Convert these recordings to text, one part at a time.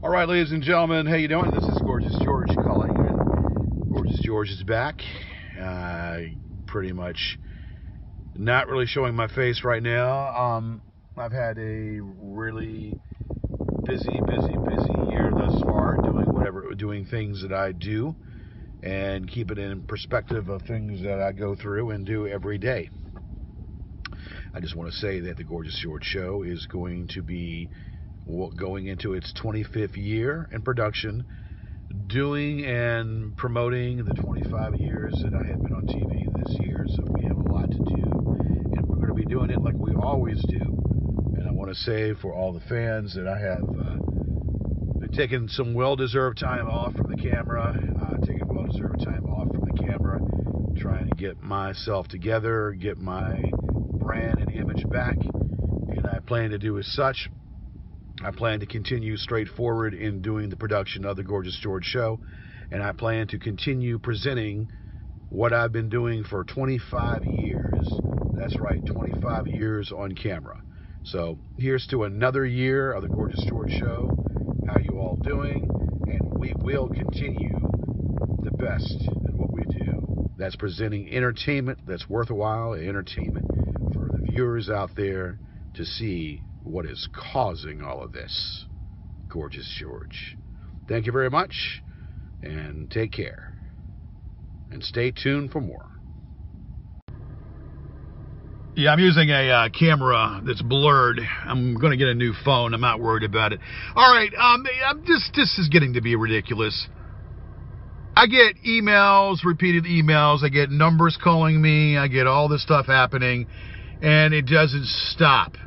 All right, ladies and gentlemen, how you doing? This is Gorgeous George calling, and Gorgeous George is back. Pretty much not really showing my face right now. I've had a really busy year thus far, doing things that I do, and keep it in perspective of things that I go through and do every day. I just want to say that the Gorgeous George Show is going to be going into its 25th year in production, doing and promoting the 25 years that I have been on TV this year. So we have a lot to do, and we're going to be doing it like we always do. And I want to say for all the fans that I have been taking some well-deserved time off from the camera, trying to get myself together, get my brand and image back, and I plan to do as such. I plan to continue straight forward in doing the production of the Gorgeous George Show, and I plan to continue presenting what I've been doing for 25 years. That's right, 25 years on camera. So here's to another year of the Gorgeous George Show. How you all doing? And we will continue the best in what we do. That's presenting entertainment that's worthwhile, entertainment for the viewers out there to see what is causing all of this. Gorgeous George. Thank you very much, and take care. And stay tuned for more. Yeah, I'm using a camera that's blurred. I'm going to get a new phone. I'm not worried about it. All right, this is getting to be ridiculous. I get emails, repeated emails. I get numbers calling me. I get all this stuff happening, and it doesn't stop.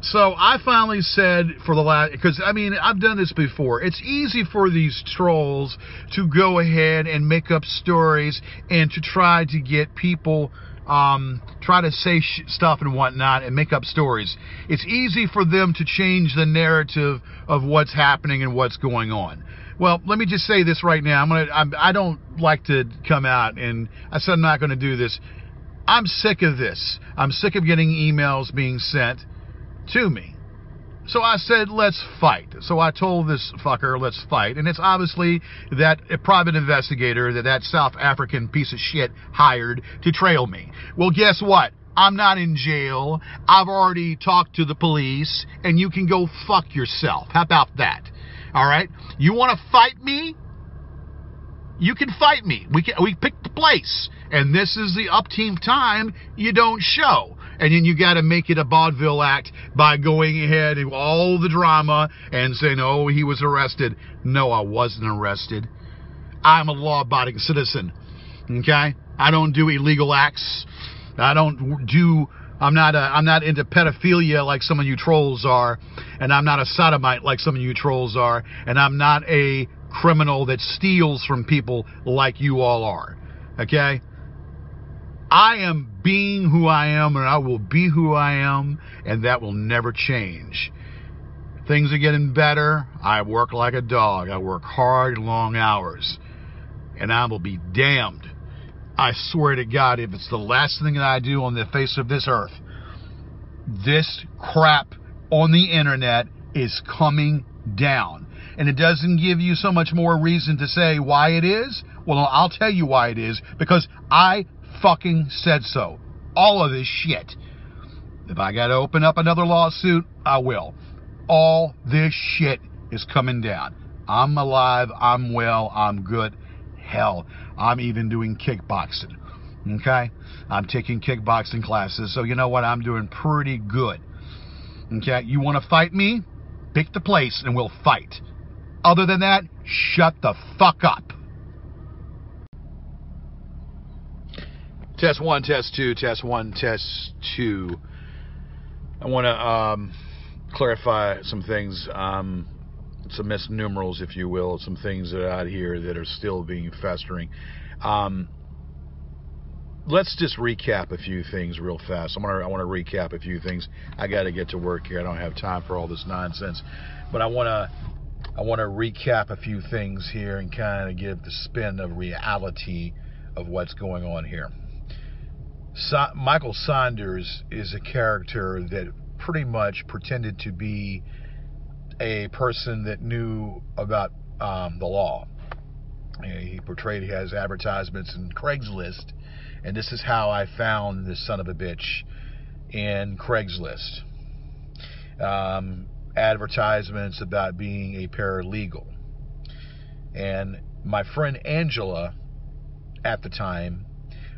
So I finally said because I've done this before. It's easy for these trolls to go ahead and make up stories and to try to get people, try to say stuff and whatnot and make up stories. It's easy for them to change the narrative of what's happening and what's going on. Well, let me just say this right now. I don't like to come out, and I said I'm not going to do this. I'm sick of this. I'm sick of getting emails being sent to me. So I said, let's fight. So I told this fucker, let's fight. And it's obviously that a private investigator that South African piece of shit hired to trail me. Well, guess what? I'm not in jail. I've already talked to the police, and you can go fuck yourself. How about that? All right? You want to fight me? You can fight me. We picked the place. And this is the up-team time you don't show. And then you got to make it a vaudeville act by going ahead and all the drama and saying, oh, he was arrested. No, I wasn't arrested. I'm a law-abiding citizen. Okay? I don't do illegal acts. I'm not into pedophilia like some of you trolls are. And I'm not a sodomite like some of you trolls are. And I'm not a criminal that steals from people like you all are. Okay? I am being who I am, and I will be who I am, and that will never change. Things are getting better. I work like a dog. I work hard, long hours, and I will be damned. I swear to God, if it's the last thing that I do on the face of this earth, this crap on the internet is coming down. And it doesn't give you so much more reason to say why it is. Well, I'll tell you why it is, because I fucking said so. All of this shit. If I gotta open up another lawsuit, I will. All this shit is coming down. I'm alive, I'm well, I'm good. Hell, I'm even doing kickboxing. Okay? I'm taking kickboxing classes, so you know what? I'm doing pretty good. Okay? You want to fight me? Pick the place and we'll fight. Other than that, shut the fuck up. Test 1, test 2, test 1, test 2. I want to clarify some things, some misnumerals, if you will, some things that are out here that are still being festering. Let's just recap a few things real fast. I want to recap a few things. I got to get to work here. I don't have time for all this nonsense, but I want to recap a few things here and kind of give the spin of reality of what's going on here. Michael Saunders is a character that pretty much pretended to be a person that knew about the law. He portrayed, he has advertisements in Craigslist, and this is how I found this son of a bitch in Craigslist. Advertisements about being a paralegal. And my friend Angela, at the time,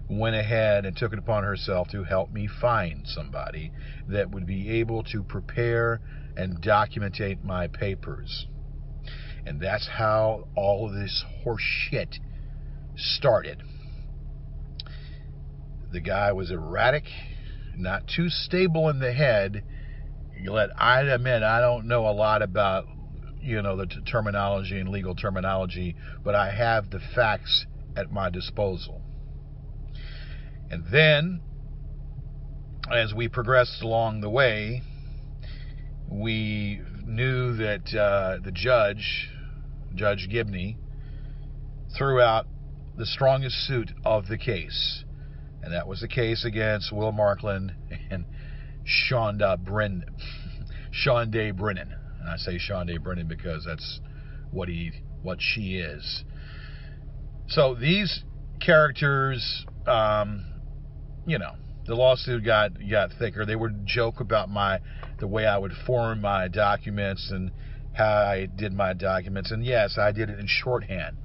went ahead and took it upon herself to help me find somebody that would be able to prepare and documentate my papers. And that's how all of this horse shit started. The guy was erratic, not too stable in the head. I admit I don't know a lot about, the terminology and legal terminology, but I have the facts at my disposal. And then, as we progressed along the way, we knew that the Judge Gibney, threw out the strongest suit of the case. And that was the case against Will Markland and Shonda Brennan. And I say Shonda Brennan because that's what she is. So these characters, the lawsuit got thicker. They would joke about the way I would form my documents and how I did my documents. And yes, I did it in shorthand.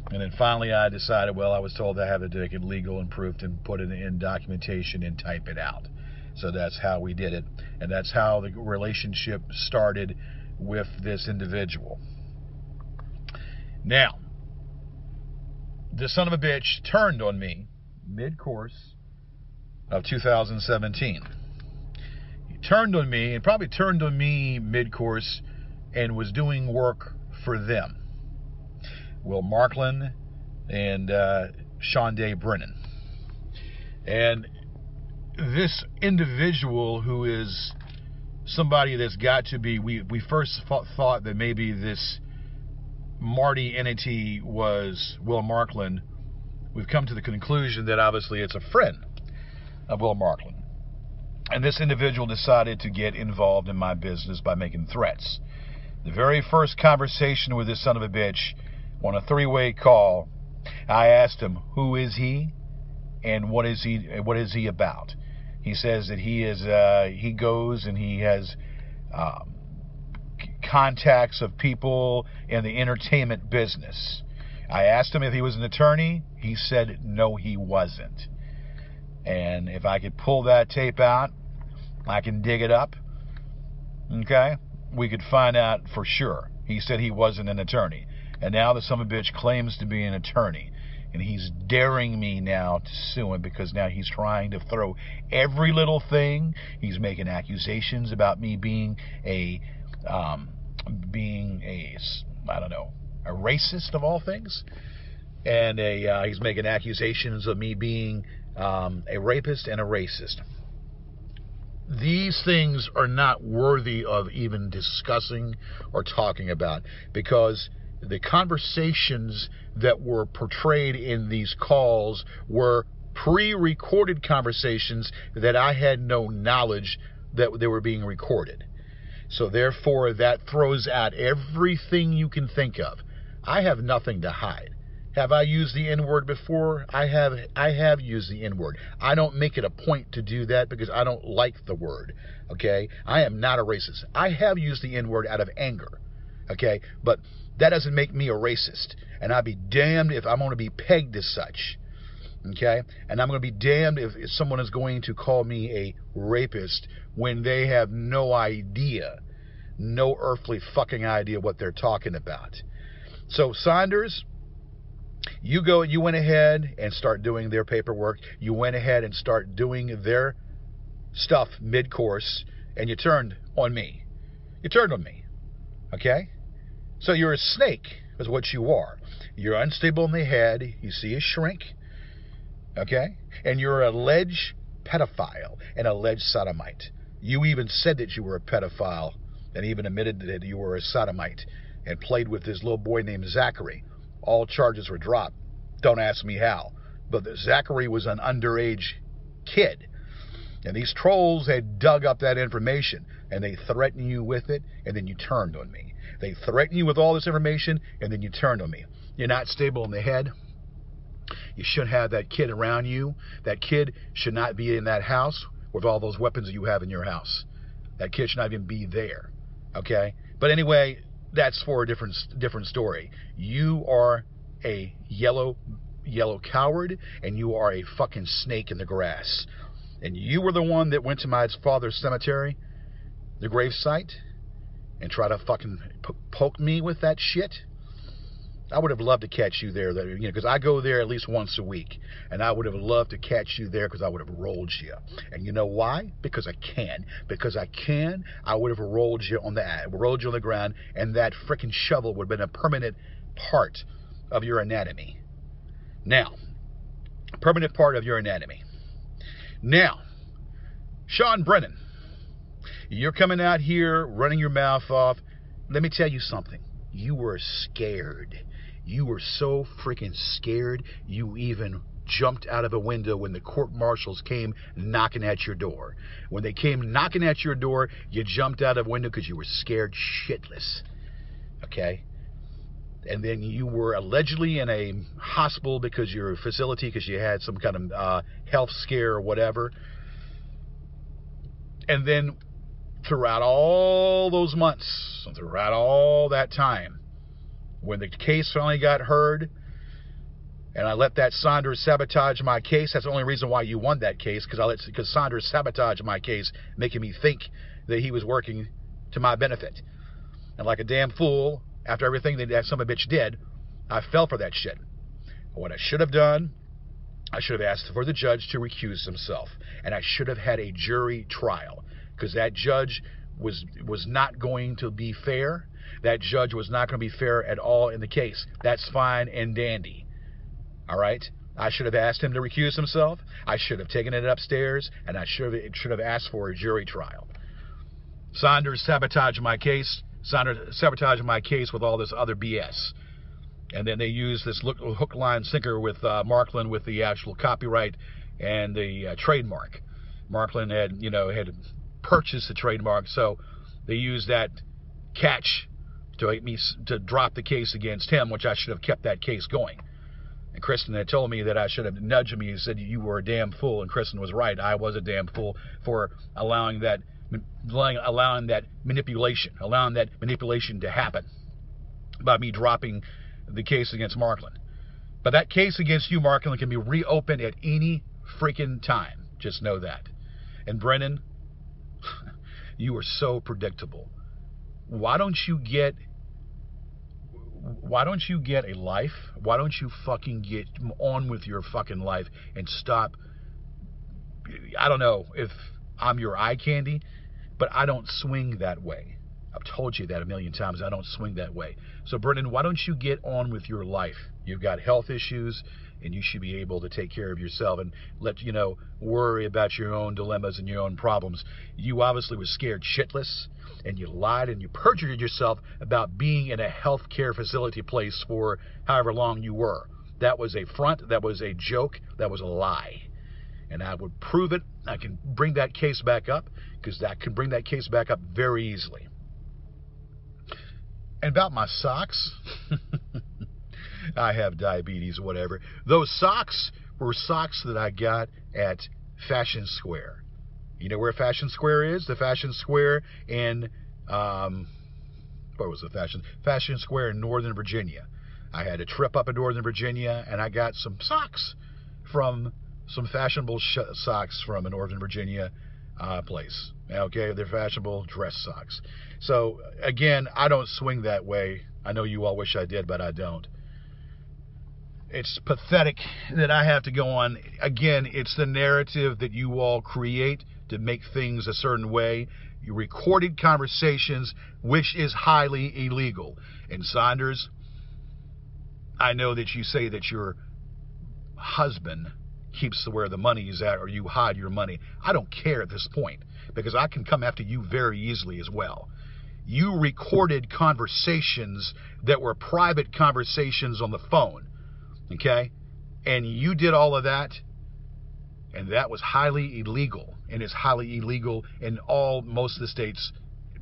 And then finally I decided, I was told I had to take it legal and proofed and put it in documentation and type it out. So that's how we did it. And that's how the relationship started with this individual. Now, this son of a bitch turned on me mid-course of 2017. He turned on me, and probably turned on me mid-course, and was doing work for them. Will Markland and Shonda Brennan. And this individual, who is somebody that's got to be, we first thought that maybe this Marty entity was Will Markland. We've come to the conclusion that obviously it's a friend of Will Markland. And this individual decided to get involved in my business by making threats. The very first conversation with this son of a bitch, on a three-way call, I asked him, who is he and what is he about? He says that he goes and he has contacts of people in the entertainment business. I asked him if he was an attorney. He said no, he wasn't. And if I could pull that tape out, I can dig it up. Okay? We could find out for sure. He said he wasn't an attorney. And now the son of a bitch claims to be an attorney. And he's daring me now to sue him because now he's trying to throw every little thing. He's making accusations about me being a racist of all things. And he's making accusations of me being a rapist and a racist. These things are not worthy of even discussing or talking about, because the conversations that were portrayed in these calls were pre-recorded conversations that I had no knowledge that they were being recorded. So therefore, that throws out everything you can think of. I have nothing to hide. Have I used the N-word before? I have used the N-word. I don't make it a point to do that because I don't like the word. Okay? I am not a racist. I have used the N-word out of anger. Okay? But that doesn't make me a racist. And I'd be damned if I'm going to be pegged as such. Okay? And I'm going to be damned if someone is going to call me a rapist when they have no idea, no earthly fucking idea what they're talking about. So, Saunders, you went ahead and start doing their paperwork. You went ahead and start doing their stuff mid-course, and you turned on me. You turned on me. Okay? So you're a snake, is what you are. You're unstable in the head. You see a shrink. Okay? And you're an alleged pedophile, an alleged sodomite. You even said that you were a pedophile and even admitted that you were a sodomite and played with this little boy named Zachary. All charges were dropped. Don't ask me how. But Zachary was an underage kid. And these trolls had dug up that information, and they threatened you with it, and then you turned on me. They threatened you with all this information, and then you turned on me. You're not stable in the head. You shouldn't have that kid around you. That kid should not be in that house with all those weapons that you have in your house. That kid should not even be there. Okay? But anyway, that's for a different story. You are a yellow coward, and you are a fucking snake in the grass. And you were the one that went to my father's cemetery, the gravesite, and tried to fucking poke me with that shit. I would have loved to catch you there, because I go there at least once a week, and I would have loved to catch you there because I would have rolled you. And you know why? Because I can. Because I can, I would have rolled you on the ground, and that freaking shovel would have been a permanent part of your anatomy. Now, permanent part of your anatomy. Now, Sean Brennan, you're coming out here running your mouth off. Let me tell you something. You were scared. You were so freaking scared, you even jumped out of a window when the court marshals came knocking at your door. When they came knocking at your door, you jumped out of a window because you were scared shitless. Okay? And then you were allegedly in a hospital because your facility, because you had some kind of health scare or whatever. And then throughout all those months, throughout all that time, when the case finally got heard, and I let that Saunders sabotage my case, that's the only reason why you won that case, because Saunders sabotaged my case, making me think that he was working to my benefit. And like a damn fool, after everything that some of a bitch did, I fell for that shit. What I should have done, I should have asked for the judge to recuse himself, and I should have had a jury trial, because that judge was not going to be fair. That judge was not going to be fair at all in the case. That's fine and dandy. All right? I should have asked him to recuse himself. I should have taken it upstairs, and I should have asked for a jury trial. Saunders sabotaged my case. Saunders sabotaged my case with all this other BS. And then they used this hook, line, sinker with Markland with the actual copyright and the trademark. Markland had purchased the trademark, so they used that catch to drop the case against him, which I should have kept that case going. And Kristen had told me that I should have nudged me and said, you were a damn fool, and Kristen was right. I was a damn fool for allowing that manipulation to happen by me dropping the case against Markland. But that case against you, Markland, can be reopened at any freaking time. Just know that. And Brennan, you are so predictable. Why don't you get a life? Why don't you fucking get on with your fucking life and stop? I don't know if I'm your eye candy, but I don't swing that way. I've told you that a million times. I don't swing that way. So, Brennan, why don't you get on with your life? You've got health issues, and you should be able to take care of yourself and worry about your own dilemmas and your own problems. You obviously were scared shitless, and you lied and you perjured yourself about being in a healthcare facility place for however long you were. That was a front. That was a joke. That was a lie. And I would prove it. I can bring that case back up, because I can bring that case back up very easily. And about my socks, I have diabetes or whatever. Those socks were socks that I got at Fashion Square. You know where Fashion Square is? The Fashion Square in, Fashion Square in Northern Virginia. I had a trip up in Northern Virginia, and I got some socks from some fashionable socks from a Northern Virginia place. Okay, they're fashionable dress socks. So, again, I don't swing that way. I know you all wish I did, but I don't. It's pathetic that I have to go on. Again, it's the narrative that you all create to make things a certain way. You recorded conversations, which is highly illegal. And Saunders, I know that you say that your husband keeps where the money is at, or you hide your money. I don't care at this point, because I can come after you very easily as well. You recorded conversations that were private conversations on the phone. Okay? And you did all of that, and that was highly illegal. and it's highly illegal in most of the states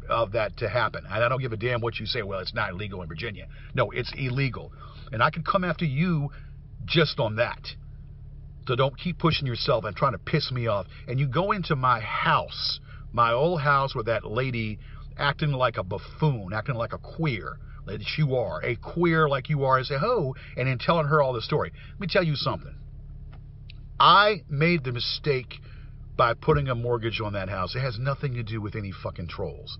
of that to happen. And I don't give a damn what you say. Well, it's not illegal in Virginia. No, it's illegal, and I could come after you just on that. So don't keep pushing yourself and trying to piss me off. And you go into my house, my old house, with that lady acting like a buffoon, acting like a queer that you are, a queer like you are, and say, "Oh," and then telling her all the story. Let me tell you something. I made the mistake by putting a mortgage on that house. It has nothing to do with any fucking trolls.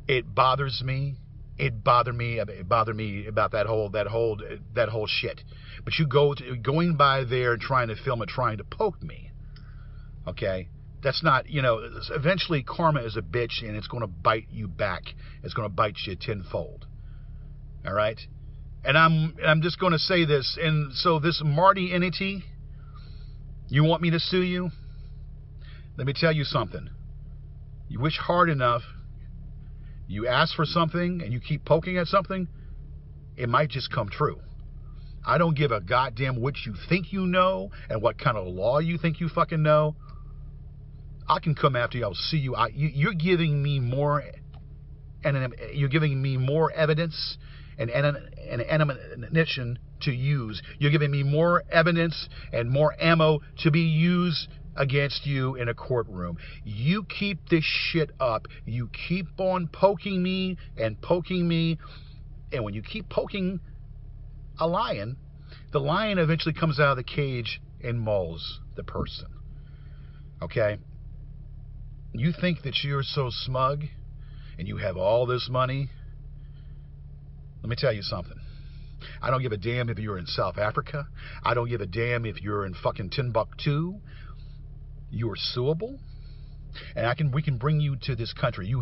It bothers me. It bothered me about that whole shit. But you going by there and trying to film it, trying to poke me. Okay? That's not, eventually karma is a bitch, and it's going to bite you back. It's going to bite you tenfold. All right? And I'm just going to say this. And so this Marty entity, you want me to sue you? Let me tell you something. You wish hard enough, you ask for something, and you keep poking at something, it might just come true. I don't give a goddamn what you think you know and what kind of law you think you fucking know. I can come after you. I'll see you. You're giving me more, and you're giving me more evidence and ammunition to use. You're giving me more evidence and more ammo to be used against you in a courtroom. You keep this shit up. You keep on poking me, and when you keep poking a lion, the lion eventually comes out of the cage and mauls the person. Okay? You think that you're so smug and you have all this money? Let me tell you something. I don't give a damn if you're in South Africa. I don't give a damn if you're in fucking Timbuktu. You are suable, and we can bring you to this country.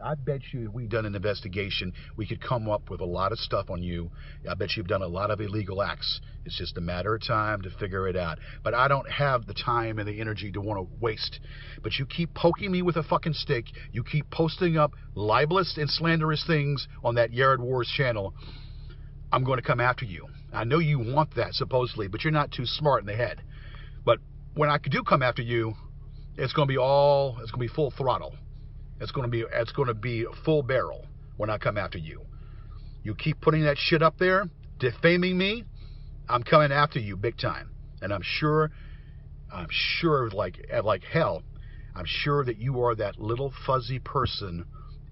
I bet you if we've done an investigation, we could come up with a lot of stuff on you. I bet you've done a lot of illegal acts. It's just a matter of time to figure it out. But I don't have the time and the energy to want to waste. But you keep poking me with a fucking stick. You keep posting up libelous and slanderous things on that Yard Wars channel. I'm going to come after you. I know you want that, supposedly, but you're not too smart in the head. But when I do come after you, it's going to be full throttle. It's going to be full barrel when I come after you. You keep putting that shit up there, defaming me, I'm coming after you big time. And I'm sure like hell, I'm sure that you are that little fuzzy person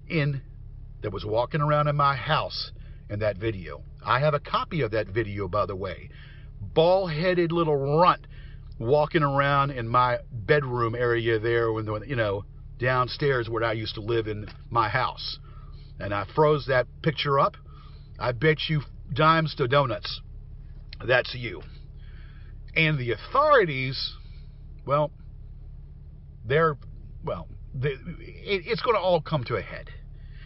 that was walking around in my house in that video. I have a copy of that video, by the way. Bald-headed little runt walking around in my bedroom area there, downstairs where I used to live in my house. And I froze that picture up. I bet you dimes to donuts that's you. And the authorities, it's going to all come to a head.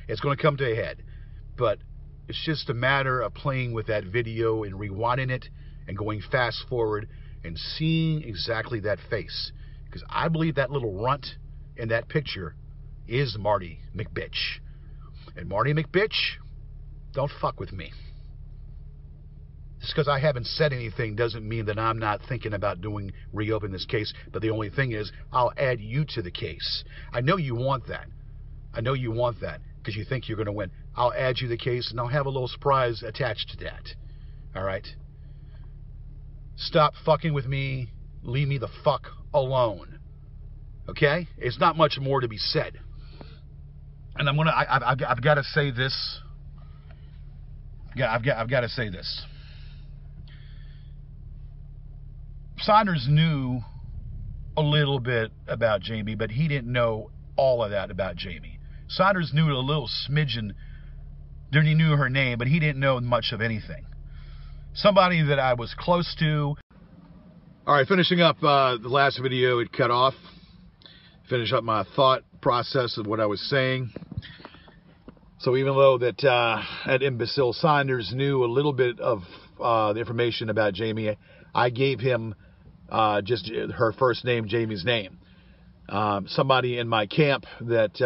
It's going to come to a head. But it's just a matter of playing with that video and rewinding it and going fast forward and seeing exactly that face. Because I believe that little runt in that picture is Marty McBitch. And Marty McBitch, don't fuck with me. Just because I haven't said anything doesn't mean that I'm not thinking about reopening this case. But the only thing is, I'll add you to the case. I know you want that. Because you think you're going to win. I'll add you to the case, and I'll have a little surprise attached to that. All right? Stop fucking with me. Leave me the fuck alone. Okay? It's not much more to be said. And I've got to say this. I've got to say this. Saunders knew a little bit about Jamie, but he didn't know all of that about Jamie. Saunders knew a little smidgen. He knew her name, but he didn't know much of anything. Somebody that I was close to. All right, finishing up the last video, it cut off. Finish up my thought process of what I was saying. So even though that imbecile Saunders knew a little bit of the information about Jamie, I gave him just her first name, Jamie's name. Somebody in my camp that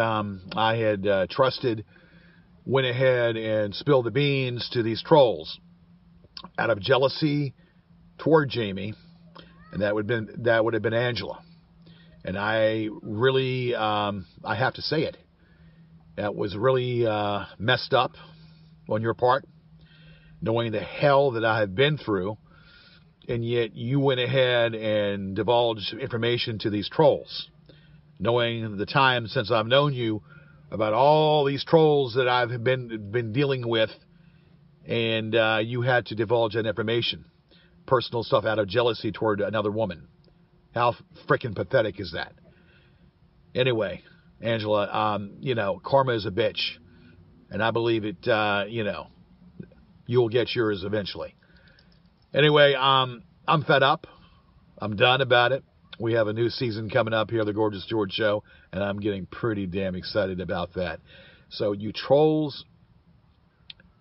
I had trusted went ahead and spilled the beans to these trolls out of jealousy toward Jamie, and that would have been Angela. And I really, I have to say it, that was really messed up on your part, knowing the hell that I have been through, and yet you went ahead and divulged information to these trolls, knowing the time since I've known you about all these trolls that I've been dealing with, and you had to divulge that information, personal stuff, out of jealousy toward another woman. How freaking pathetic is that? Anyway, Angela, karma is a bitch, and I believe it. You'll get yours eventually. Anyway, I'm fed up. I'm done about it. We have a new season coming up here, The Gorgeous George Show, and I'm getting pretty damn excited about that. So you trolls,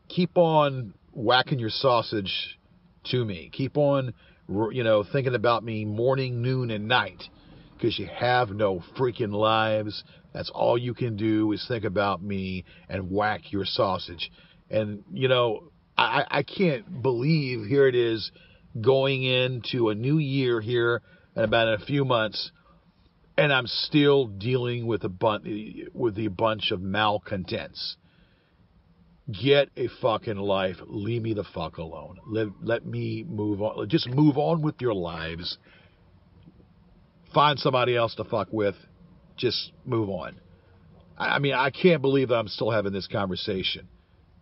keep on whacking your sausage to me. Keep on, thinking about me morning, noon, and night, because you have no freaking lives. That's all you can do is think about me and whack your sausage. And, I can't believe here it is going into a new year here in about a few months, and I'm still dealing with a bunch of malcontents. Get a fucking life. Leave me the fuck alone. Let me move on. Just move on with your lives. Find somebody else to fuck with. Just move on. I can't believe that I'm still having this conversation.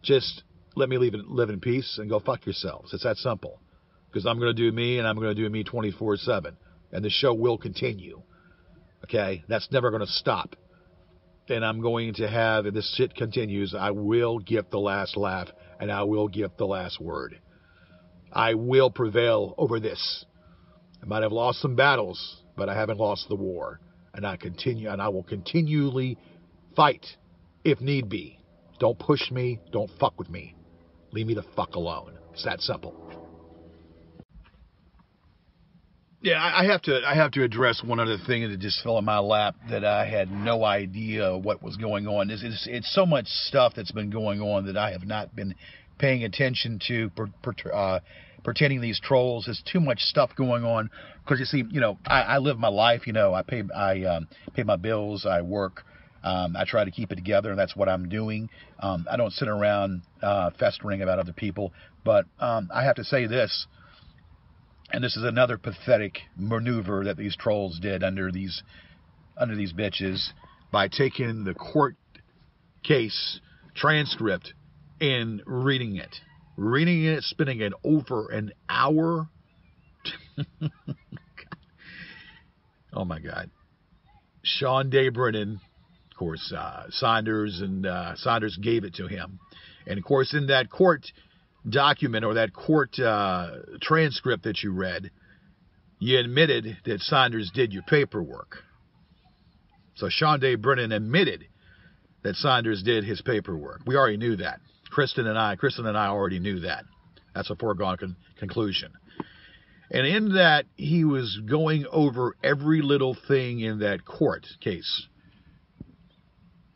Just let me live in peace and go fuck yourselves. It's that simple. Because I'm going to do me, and I'm going to do me 24/7. And the show will continue. Okay? That's never going to stop. And I'm going to have, if this shit continues, I will give the last laugh, and I will give the last word. I will prevail over this. I might have lost some battles, but I haven't lost the war. And I will continually fight if need be. Don't push me. Don't fuck with me. Leave me the fuck alone. It's that simple. Yeah, I have to address one other thing that just fell in my lap that I had no idea what was going on. It's so much stuff that's been going on that I have not been paying attention to pertaining to these trolls. There's too much stuff going on because you see, I live my life. I pay my bills. I work. I try to keep it together, and that's what I'm doing. I don't sit around festering about other people. But I have to say this. And this is another pathetic maneuver that these trolls did under these bitches by taking the court case transcript and reading it, spending it over an hour. Oh my God. Sean Day Brennan, of course, Saunders gave it to him. And of course, in that court document or that court transcript that you read, you admitted that Saunders did your paperwork. So Sean Day Brennan admitted that Saunders did his paperwork. We already knew that. Kristen and I already knew that. That's a foregone conclusion. And in that, he was going over every little thing in that court case.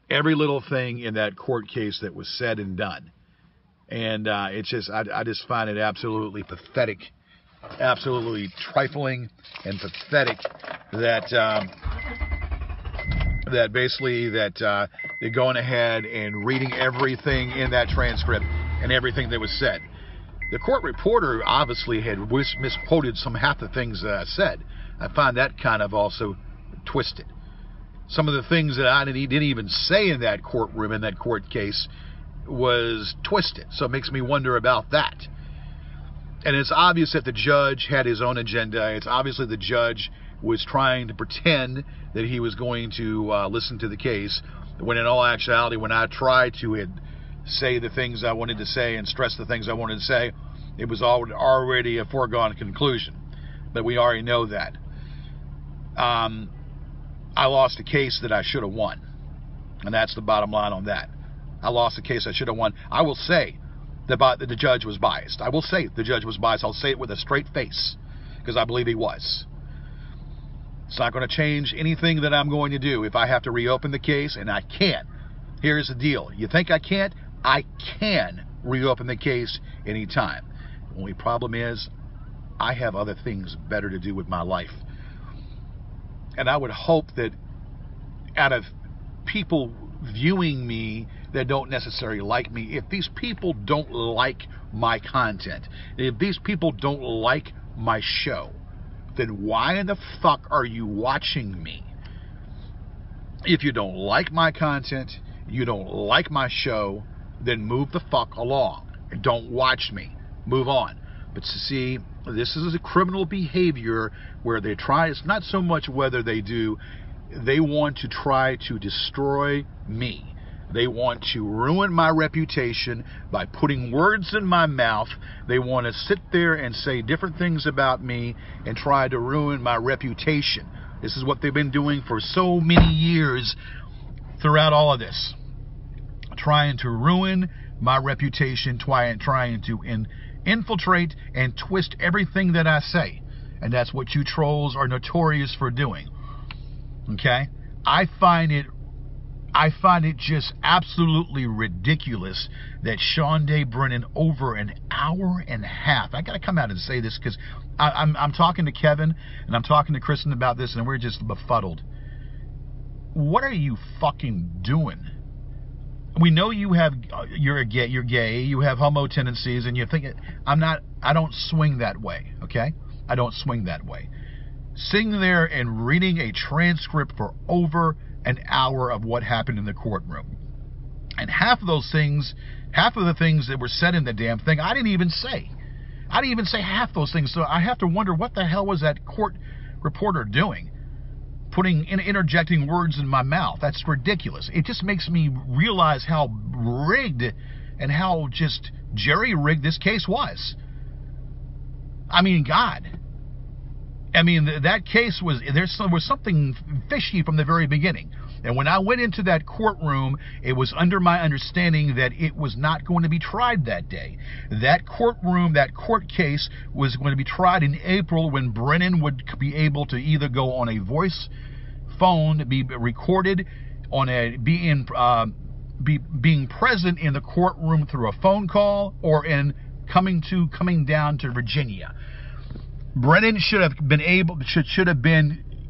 Every little thing in that court case that was said and done. And it's just, I just find it absolutely pathetic, absolutely trifling and pathetic that they're going ahead and reading everything in that transcript and everything that was said. The court reporter obviously had misquoted half the things that I said. I find that kind of also twisted. Some of the things that he didn't even say in that courtroom, in that court case, was twisted. So it makes me wonder about that. And it's obvious that the judge had his own agenda. It's obviously the judge was trying to pretend that he was going to listen to the case, when in all actuality, when I tried to say the things I wanted to say and stress the things I wanted to say, it was already a foregone conclusion. But we already know that. I lost a case that I should have won. And that's the bottom line on that. I lost a case I should have won. I will say that the judge was biased. I will say the judge was biased. I'll say it with a straight face, because I believe he was. It's not going to change anything that I'm going to do if I have to reopen the case, and I can't. Here's the deal. You think I can't? I can reopen the case anytime. The only problem is I have other things better to do with my life. And I would hope that out of people viewing me that don't necessarily like me, if these people don't like my content, if these people don't like my show, then why in the fuck are you watching me? If you don't like my content, you don't like my show, then move the fuck along. And don't watch me. Move on. But see, this is a criminal behavior where they try, it's not so much whether they do, they want to try to destroy me. They want to ruin my reputation by putting words in my mouth. They want to sit there and say different things about me and try to ruin my reputation. This is what they've been doing for so many years throughout all of this. Trying to ruin my reputation, trying to infiltrate and twist everything that I say. And that's what you trolls are notorious for doing. Okay? I find it just absolutely ridiculous that Shonda Brennan, over an hour and a half, I got to come out and say this because I'm talking to Kevin and I'm talking to Kristen about this and we're just befuddled. What are you fucking doing? We know you're gay, you have homo tendencies, and you think I don't swing that way, okay? I don't swing that way. Sitting there and reading a transcript for over an hour of what happened in the courtroom. And half of the things that were said in the damn thing, I didn't even say. I didn't even say half those things, so I have to wonder what the hell was that court reporter doing? Interjecting words in my mouth. That's ridiculous. It just makes me realize how rigged and how just jerry-rigged this case was. I mean, God. I mean, that case was, there was something fishy from the very beginning. And when I went into that courtroom, it was under my understanding that it was not going to be tried that day. That courtroom, that court case was going to be tried in April when Brennan would be able to either go on a voice phone, be recorded, on a being present in the courtroom through a phone call, or in coming down to Virginia. Brennan should have been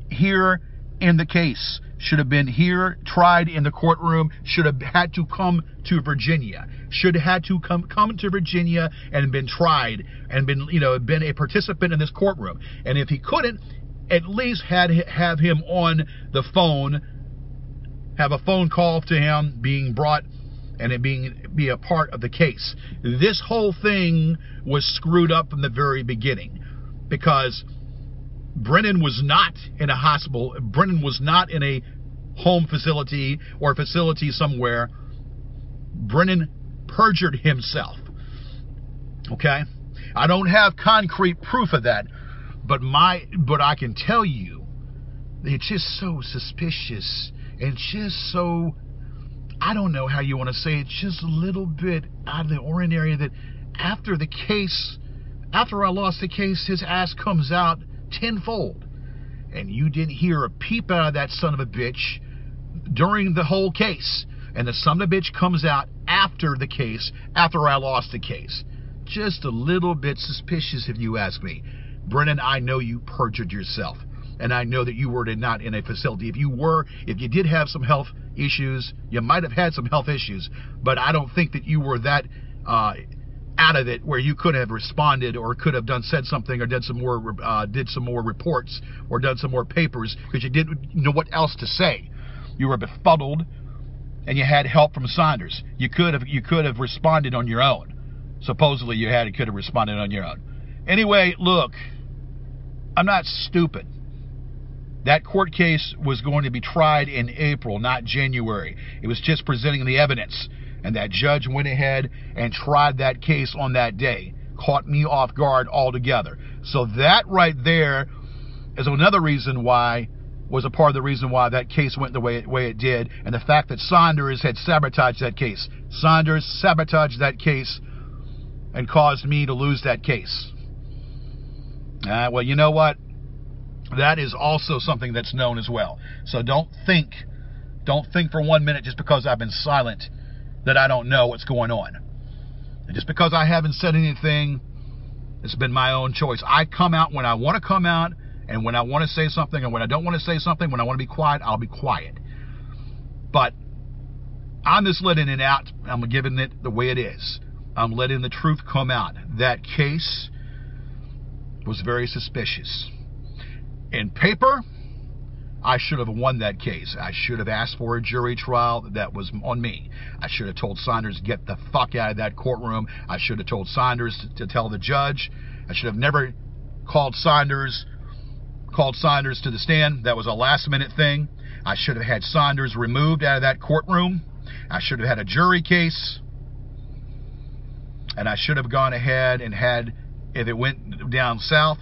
here in the case, should have been here, tried in the courtroom, should have had to come to Virginia, should have had to come to Virginia and been tried and been a participant in this courtroom. And if he couldn't, at least have him on the phone, have a phone call to him being brought and it be a part of the case. This whole thing was screwed up from the very beginning because Brennan was not in a hospital. Brennan was not in a home facility or a facility somewhere. Brennan perjured himself. Okay? I don't have concrete proof of that, but I can tell you, it's just so suspicious and just so, I don't know how you want to say it, just a little bit out of the ordinary that after I lost the case, his ass comes out tenfold. And you didn't hear a peep out of that son of a bitch during the whole case. And the son of a bitch comes out after the case, after I lost the case. Just a little bit suspicious if you ask me. Brennan, I know you perjured yourself. And I know that you were not in a facility. If you did have some health issues, you might have had some health issues. But I don't think that you were that out of it where you could have responded or could have said something or did some more reports or done some more papers because you didn't know what else to say. You were befuddled and you had help from Saunders. You could have responded on your own. Supposedly you could have responded on your own. Anyway, look, I'm not stupid. That court case was going to be tried in April, not January. It was just presenting the evidence. And that judge went ahead and tried that case on that day. Caught me off guard altogether. So that right there is another reason why, was a part of the reason why that case went the way it did. And the fact that Saunders had sabotaged that case. Saunders sabotaged that case and caused me to lose that case. Well, you know what? That is also something that's known as well. So don't think for 1 minute just because I've been silent that I don't know what's going on. And just because I haven't said anything, it's been my own choice. I come out when I want to come out, And when I want to say something and when I don't want to say something, when I want to be quiet, I'll be quiet. But I'm just letting it out. I'm giving it the way it is. I'm letting the truth come out. That case was very suspicious. In paper, I should have won that case. I should have asked for a jury trial. That was on me. I should have told Saunders, get the fuck out of that courtroom. I should have told Saunders to tell the judge. I should have never called Saunders to the stand. That was a last minute thing. I should have had Saunders removed out of that courtroom. I should have had a jury case. And I should have gone ahead and had, if it went down south,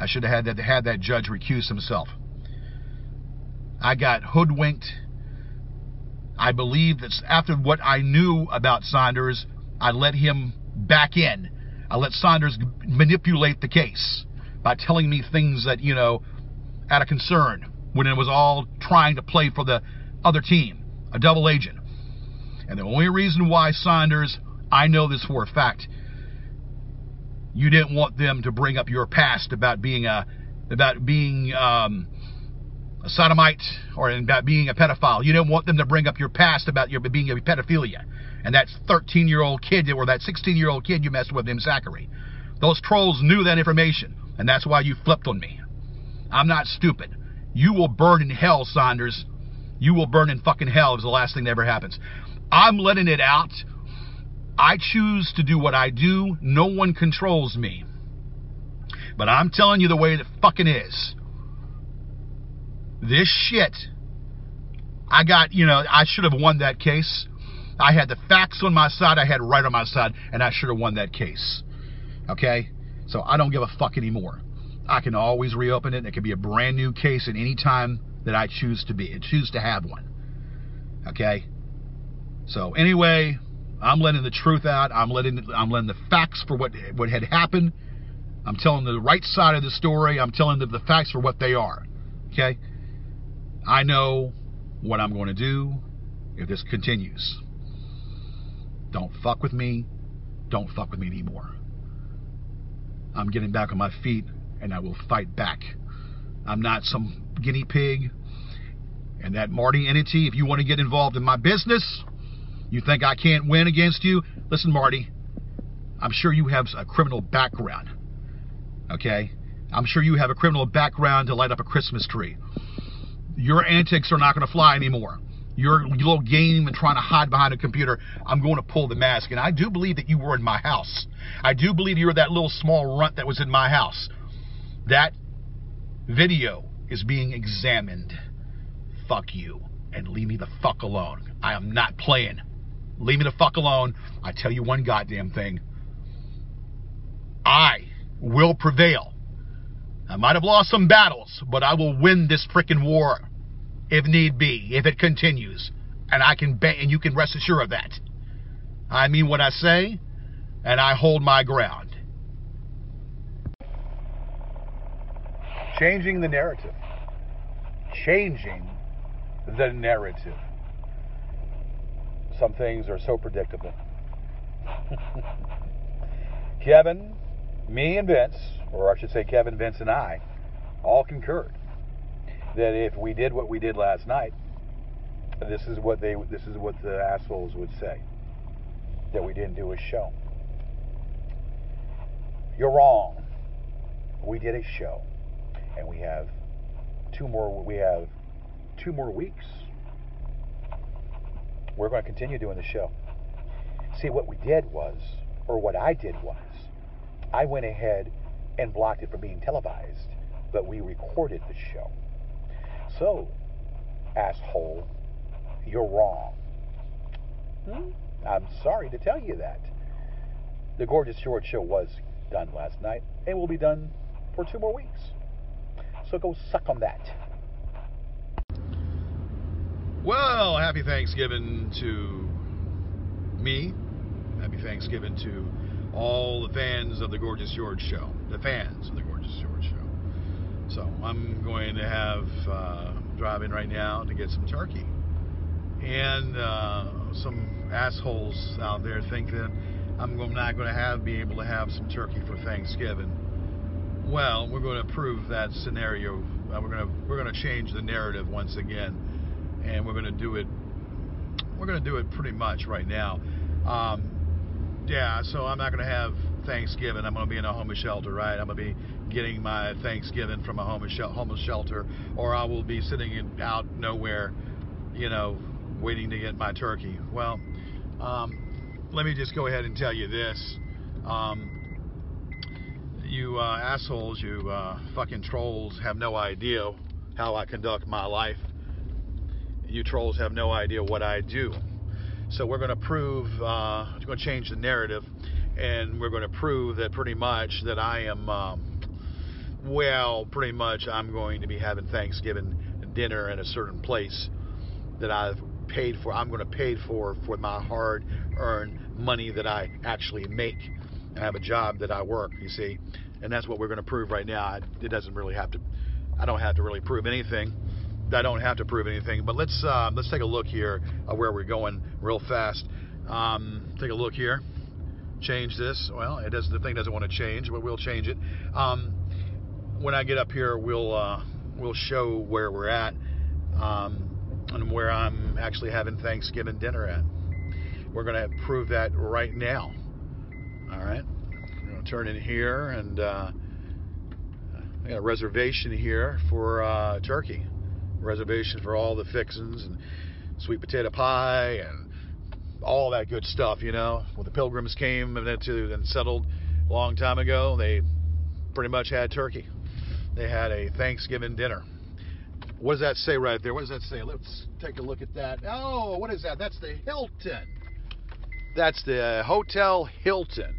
I should have had that judge recuse himself. I got hoodwinked. I believe that after what I knew about Saunders, I let him back in. I let Saunders manipulate the case by telling me things that, out of concern, when it was all trying to play for the other team, a double agent. And the only reason why Saunders, I know this for a fact, you didn't want them to bring up your past about being a sodomite or about being a pedophile. You didn't want them to bring up your past about your being a pedophilia. And that 13-year-old kid or that 16-year-old kid you messed with named Zachary. Those trolls knew that information, and that's why you flipped on me. I'm not stupid. You will burn in hell, Saunders. You will burn in fucking hell if it's the last thing that ever happens. I'm letting it out. I choose to do what I do. No one controls me. But I'm telling you the way it fucking is. This shit, I should have won that case. I had the facts on my side. I had right on my side. And I should have won that case. Okay? So I don't give a fuck anymore. I can always reopen it. It can be a brand new case at any time that I choose to have one. Okay? So anyway, I'm letting the truth out. I'm letting the facts for what had happened. I'm telling the right side of the story. I'm telling the facts for what they are. Okay? I know what I'm going to do if this continues. Don't fuck with me. Don't fuck with me anymore. I'm getting back on my feet, and I will fight back. I'm not some guinea pig. And that Marty entity, if you want to get involved in my business, you think I can't win against you? Listen, Marty, I'm sure you have a criminal background. Okay? I'm sure you have a criminal background to light up a Christmas tree. Your antics are not going to fly anymore. Your little game and trying to hide behind a computer, I'm going to pull the mask. And I do believe that you were in my house. I do believe you were that little small runt that was in my house. That video is being examined. Fuck you. And leave me the fuck alone. I am not playing. Leave me the fuck alone. I tell you one goddamn thing. I will prevail. I might have lost some battles, but I will win this frickin' war. If need be, if it continues. And and you can rest assured of that. I mean what I say, and I hold my ground. Changing the narrative. Changing the narrative. Some things are so predictable. Kevin, me and Vince, or I should say Kevin, Vince, and I, all concurred that if we did what we did last night, this is what the assholes would say, that we didn't do a show. You're wrong. We did a show, and we have two more weeks. We're going to continue doing the show. See, what I did was, I went ahead and blocked it from being televised, but we recorded the show. So, asshole, you're wrong. I'm sorry to tell you that. The Gorgeous George show was done last night and will be done for 2 more weeks. So go suck on that. Well, happy Thanksgiving to me. Happy Thanksgiving to all the fans of the Gorgeous George show. The fans of the Gorgeous George show. So I'm going to have drive in right now to get some turkey. And some assholes out there think that I'm not going to be able to have some turkey for Thanksgiving. Well, we're going to prove that scenario. We're going to change the narrative once again, and we're going to do it. We're going to do it pretty much right now. Yeah, so I'm not going to have Thanksgiving. I'm going to be in a homeless shelter, right? I'm going to be getting my Thanksgiving from a homeless shelter, or I will be sitting out nowhere, you know, waiting to get my turkey. Well, let me just go ahead and tell you this. You assholes, you fucking trolls have no idea how I conduct my life. You trolls have no idea what I do. So we're going to prove, we're going to change the narrative, and we're going to prove that pretty much that I am, well, pretty much I'm going to be having Thanksgiving dinner at a certain place that I've paid for. I'm going to pay for my hard-earned money that I actually make. I have a job that I work, you see, and that's what we're going to prove right now. It doesn't really have to, I don't have to really prove anything. I don't have to prove anything, but let's take a look here at where we're going real fast. Take a look here. Change this. Well, it doesn't. The thing doesn't want to change, but we'll change it. When I get up here, we'll show where we're at and where I'm actually having Thanksgiving dinner at. We're going to prove that right now. All right. We're going to turn in here, and I got a reservation here for turkey. Reservation for all the fixings and sweet potato pie and all that good stuff, you know. When the Pilgrims came and settled a long time ago, they pretty much had turkey. They had a Thanksgiving dinner. What does that say right there? What does that say? Let's take a look at that. Oh, what is that? That's the Hilton. That's the Hotel Hilton.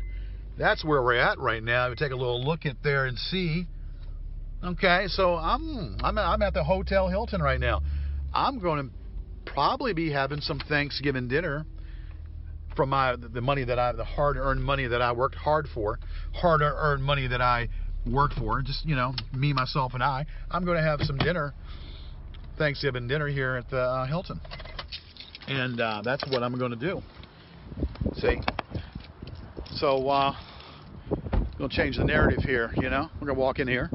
That's where we're at right now. We take a little look at there and see. Okay, so I'm at the Hotel Hilton right now. I'm going to probably be having some Thanksgiving dinner from the money that the hard-earned money that I worked hard for, hard-earned money that I worked for. Just, you know, me, myself, and I. I'm going to have some dinner, Thanksgiving dinner here at the Hilton, and that's what I'm going to do. See, so we'll change the narrative here. You know, we're going to walk in here.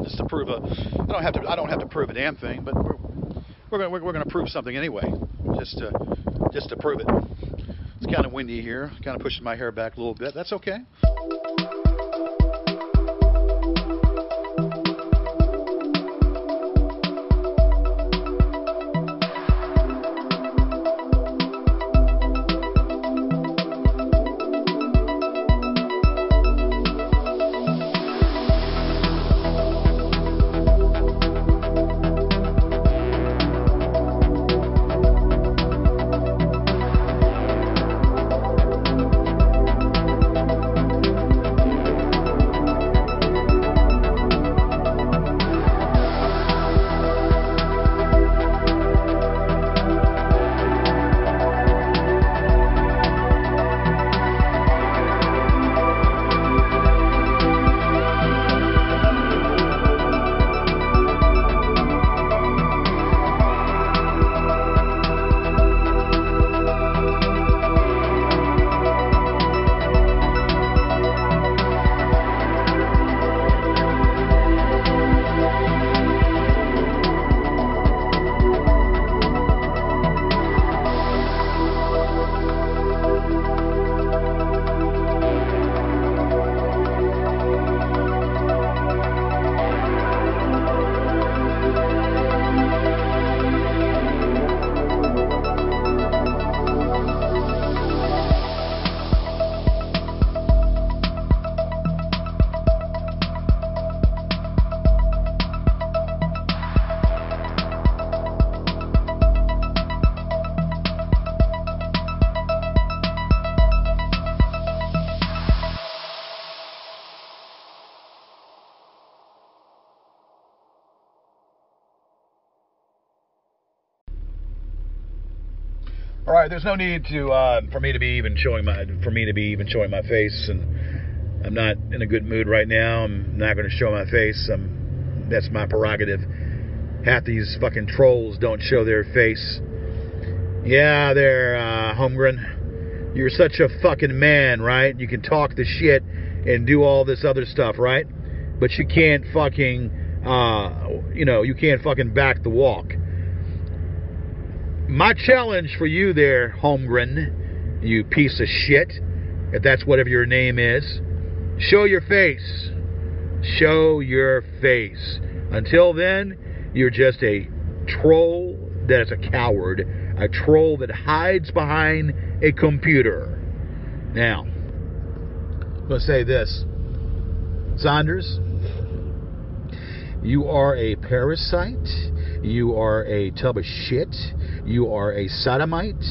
Just to prove I don't have to prove a damn thing, but we're going to prove something anyway, just to prove it. It's kind of windy here, kind of pushing my hair back a little bit. That's okay. All right, there's no need to for me to be even showing my face, and I'm not in a good mood right now. I'm not going to show my face. That's my prerogative. Half these fucking trolls don't show their face. Yeah, they're Holmgren. You're such a fucking man, right? You can talk the shit, and do all this other stuff, right? But you can't fucking, you can't fucking back the walk. My challenge for you there, Holmgren, you piece of shit, if that's whatever your name is, show your face. Show your face. Until then, you're just a troll that is a coward, a troll that hides behind a computer. Now, I'm going to say this. Saunders, you are a parasite. You are a tub of shit. You are a sodomite.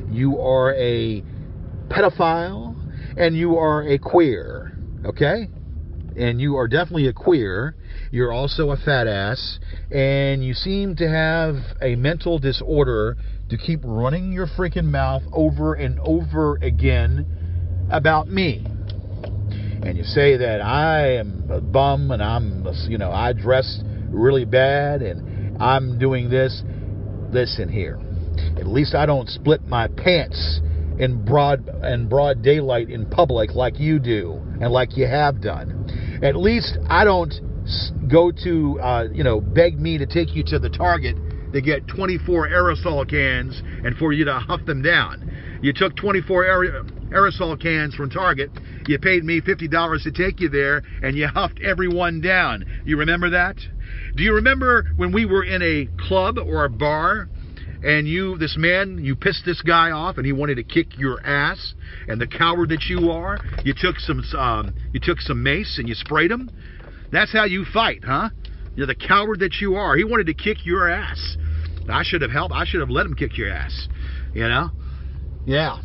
You are a pedophile. And you are a queer. Okay? And you are definitely a queer. You're also a fat ass. And you seem to have a mental disorder to keep running your freaking mouth over and over again about me. And you say that I am a bum and I dress really bad and I'm doing this. Listen here. At least I don't split my pants in broad daylight in public like you do and like you have done. At least I don't go to, beg me to take you to the Target to get 24 aerosol cans and for you to huff them down. You took 24 aerosol cans from Target. You paid me $50 to take you there, and you huffed every one down. You remember that? Do you remember when we were in a club or a bar, and you pissed this guy off, and he wanted to kick your ass, and the coward that you are, you took some mace and you sprayed him? That's how you fight, huh? You're the coward that you are. He wanted to kick your ass. I should have helped. I should have let him kick your ass. You know? Yeah.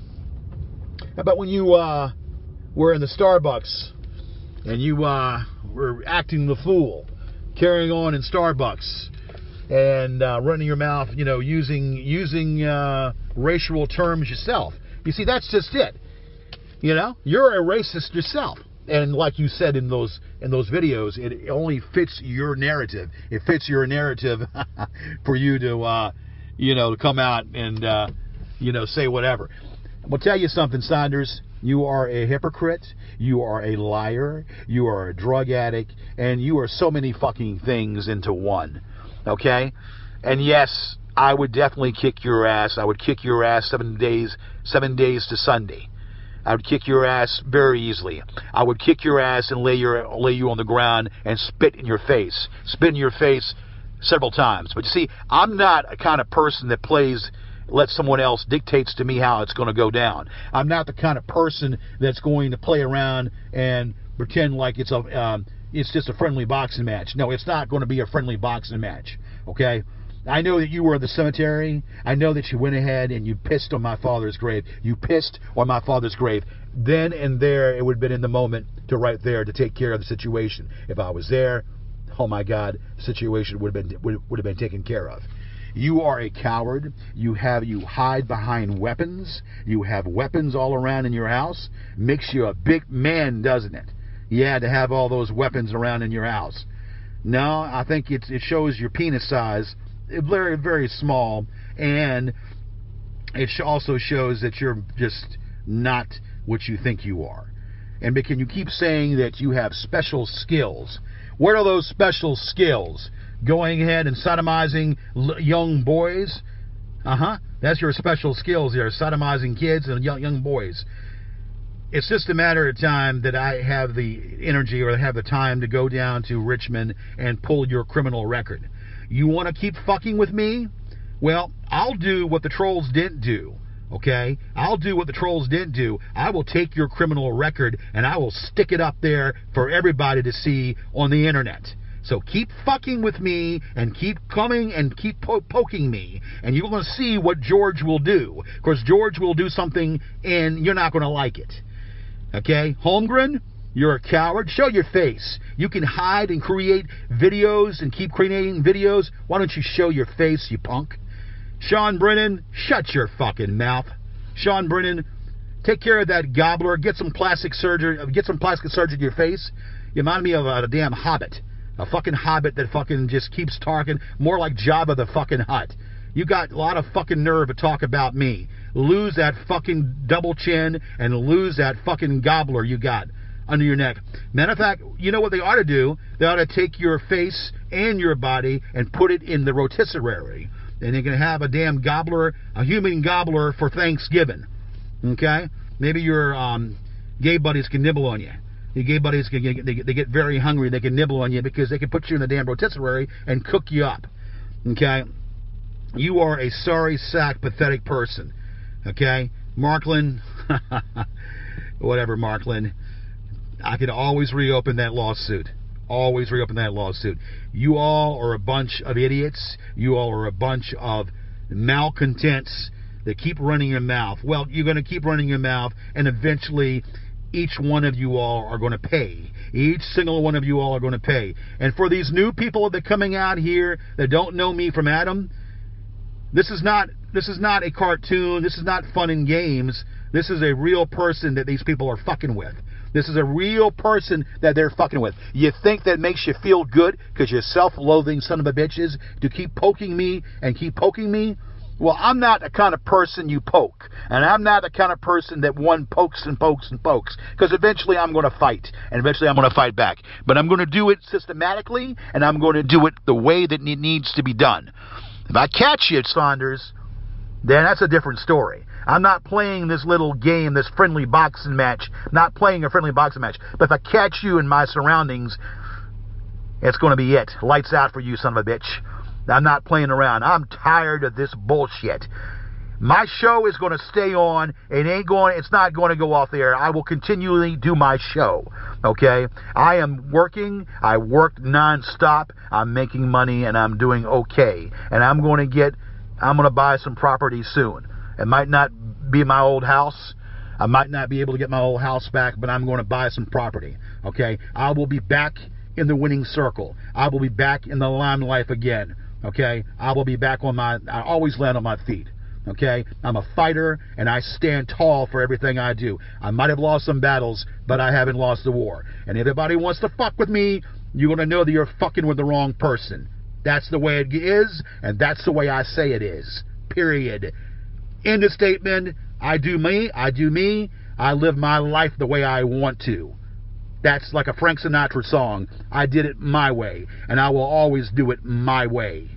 How about when you were in the Starbucks and you were acting the fool, carrying on in Starbucks and running your mouth, using racial terms yourself. You see, that's just it. You're a racist yourself. And like you said in those videos, it only fits your narrative. It fits your narrative for you to, to come out and, say whatever. I'm going to tell you something, Saunders. You are a hypocrite. You are a liar. You are a drug addict. And you are so many fucking things into one. Okay? And yes, I would definitely kick your ass. I would kick your ass 7 days to Sunday. I would kick your ass very easily. I would kick your ass and lay you on the ground and spit in your face. Spit in your face several times. But you see, I'm not a kind of person that lets someone else dictates to me how it's going to go down. I'm not the kind of person that's going to play around and pretend like it's just a friendly boxing match. No, it's not going to be a friendly boxing match. Okay? I know that you were in the cemetery. I know that you went ahead and you pissed on my father's grave. You pissed on my father's grave. Then and there, it would have been in the moment to take care of the situation. If I was there, oh my God, the situation would have been taken care of. You are a coward. You hide behind weapons. You have weapons all around in your house. Makes you a big man, doesn't it? Yeah, to have all those weapons around in your house. No, I think it shows your penis size. Very, very small, and it also shows that you're just not what you think you are. And can you keep saying that you have special skills? What are those special skills? Going ahead and sodomizing young boys? That's your special skills there, sodomizing kids and young boys. It's just a matter of time that I have the energy or have the time to go down to Richmond and pull your criminal record. You want to keep fucking with me? Well, I'll do what the trolls didn't do, okay? I'll do what the trolls didn't do. I will take your criminal record and I will stick it up there for everybody to see on the internet. So keep fucking with me and keep coming and keep poking me. And you're going to see what George will do. Of course, George will do something and you're not going to like it. Okay? Holmgren? You're a coward. Show your face. You can hide and create videos and keep creating videos. Why don't you show your face, you punk? Sean Brennan, shut your fucking mouth. Sean Brennan, take care of that gobbler. Get some plastic surgery to your face. You remind me of a damn hobbit. A fucking hobbit that fucking just keeps talking. More like Jabba the fucking Hutt. You got a lot of fucking nerve to talk about me. Lose that fucking double chin and lose that fucking gobbler you got. under your neck. Matter of fact, you know what they ought to do? They ought to take your face and your body and put it in the rotisserie. And they can have a damn gobbler, a human gobbler for Thanksgiving. Okay? Maybe your gay buddies can nibble on you. Your gay buddies, they get very hungry. They can nibble on you because they can put you in the damn rotisserie and cook you up. Okay? You are a sorry sack, pathetic person. Okay? Markland, whatever, Markland. I could always reopen that lawsuit. Always reopen that lawsuit. You all are a bunch of idiots. You all are a bunch of malcontents that keep running your mouth. Well, you're going to keep running your mouth, and eventually each one of you all are going to pay. Each single one of you all are going to pay. And for these new people that are coming out here that don't know me from Adam, this is not a cartoon. This is not fun and games. This is a real person that these people are fucking with. This is a real person that they're fucking with. You think that makes you feel good because you're self-loathing son of a bitches to keep poking me and keep poking me? Well, I'm not the kind of person you poke. And I'm not the kind of person that one pokes and pokes and pokes. Because eventually I'm going to fight. And eventually I'm going to fight back. But I'm going to do it systematically. And I'm going to do it the way that it needs to be done. If I catch you, Saunders, then that's a different story. I'm not playing this little game, this friendly boxing match. Not playing a friendly boxing match. But if I catch you in my surroundings, it's going to be it. Lights out for you, son of a bitch. I'm not playing around. I'm tired of this bullshit. My show is going to stay on. It's not going to go off the air. I will continually do my show. Okay? I am working. I work nonstop. I'm making money and I'm doing okay. And I'm going to buy some property soon. It might not be my old house. I might not be able to get my old house back, but I'm going to buy some property. Okay? I will be back in the winning circle. I will be back in the limelight again. Okay? I will be back I always land on my feet. Okay? I'm a fighter, and I stand tall for everything I do. I might have lost some battles, but I haven't lost the war. And if anybody wants to fuck with me, you're going to know that you're fucking with the wrong person. That's the way it is, and that's the way I say it is. Period. End of statement. I do me. I live my life the way I want to. That's like a Frank Sinatra song. I did it my way, and I will always do it my way.